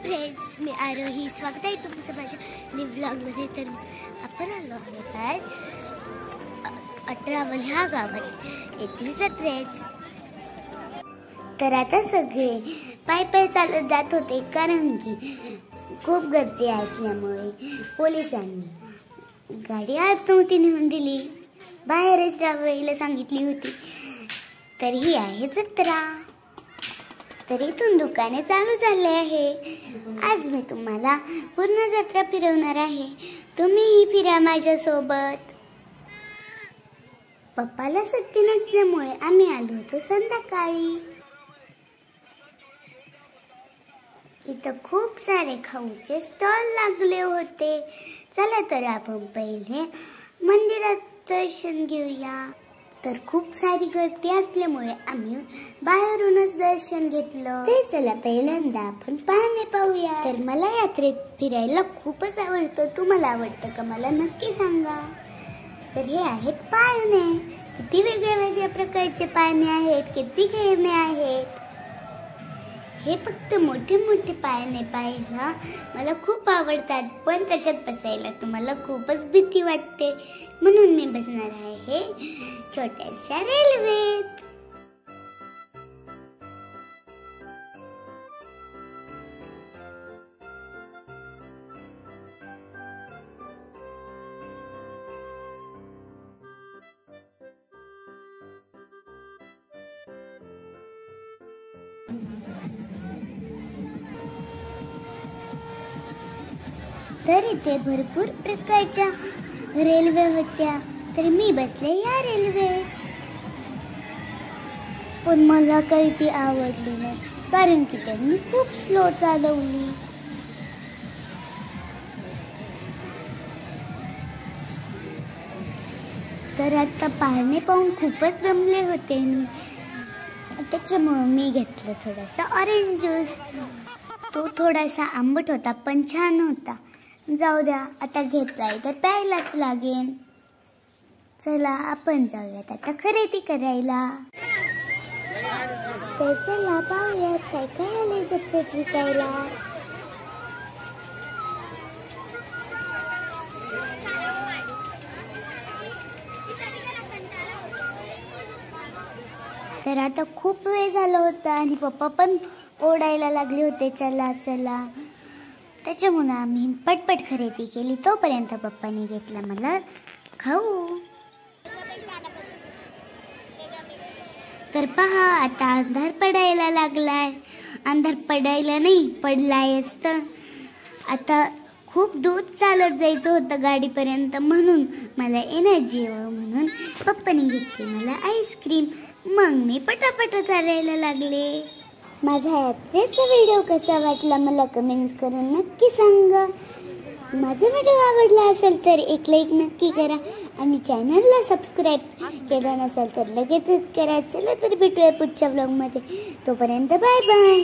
Friends, मी आरोही. स्वागत आहे तुमचं माझ्या न्यू व्लॉगमध्ये. तर आपण आलो आहोत आज अठरावल ह्या गावात येथील जत्रेत. तर आता सगळे पाय पाय चालत जात होते, कारण की खूप गर्दी असल्यामुळे पोलिसांनी गाडी आत नव्हती नेऊन दिली, बाहेरच राहायला सांगितली होती. तर ही आहे जत्रा. तर इथून दुकाने चालू झाले आहे. आज मी तुम्हाला पूर्ण जत्रा फिरवणार आहे. तुम्हीही फिरा माझ्या सोबत. पप्पाला सुट्टी नसल्यामुळे आम्ही आलो होतो संध्याकाळी. इथं खूप सारे खाऊचे स्टॉल लागले होते. चला तर आपण पहिले मंदिरात दर्शन घेऊया. तर खूप सारी गर्दी असल्यामुळे आम्ही बाहेरूनच दर्शन घेतलं. ते चला पहिल्यांदा आपण पाळणे पाहूया. तर मला यात्रेत फिरायला खूपच आवडतं. तुम्हाला आवडतं का मला नक्की सांगा. तर हे आहेत पाळणे. किती वेगळ्या वेगळ्या प्रकारचे पाळणे आहेत, किती खेळणे आहेत. हे फक्त मोठे मोठे पाळणे पाहायला मला खूप आवडतात, पण त्याच्यात बसायला तुम्हाला खूपच भीती वाटते, म्हणून मी बसणार आहे छोट्याशा रेल्वेत. तर इथे भरपूर प्रकारच्या रेल्वे होत्या. तर मी बसले या रेल्वे, पण मला काही ती आवडली नाही, कारण की त्यांनी खूप स्लो चालवली. तर आता पाळणे पाहून खूपच दमले होते मी, त्याच्यामुळे मी घेतलं थोडासा ऑरेंज ज्यूस. तो थोडासा आंबट होता, पण छान होता. जाऊ द्या, आता घेतलाय तर प्यायलाच लागेल. चला आपण जाऊयात आता खरेदी करायला. तर चला पाहूयात काय काय आले जत्रेत विकायला. तर आता खूप वेळ झाला होता आणि पप्पा पण ओरडायला लागले होते, चला चला. त्याच्यामुळे आम्ही पटपट खरेदी केली. तोपर्यंत पप्पानी घेतला मला खाऊ. तर पहा, आता अंधार पडायला लागलाय. अंधार पडायला नाही, पडलायच. तर आता खूप दूर चालत जायचं होतं गाडीपर्यंत, म्हणून मला एनर्जी यावं म्हणून पप्पानी घेतली मला आईस्क्रीम. मग मी पटापट चालायला लागले. माझा यात्रेचा व्हिडिओ कसा वाटला मला कमेंट्स करून नक्की सांगा. माझा व्हिडिओ आवडला असेल तर एक लाईक नक्की करा आणि चॅनलला सबस्क्राईब केलं नसेल तर लगेचच करा. चला तर भेटूया पुढच्या व्लॉगमध्ये. तोपर्यंत बाय बाय.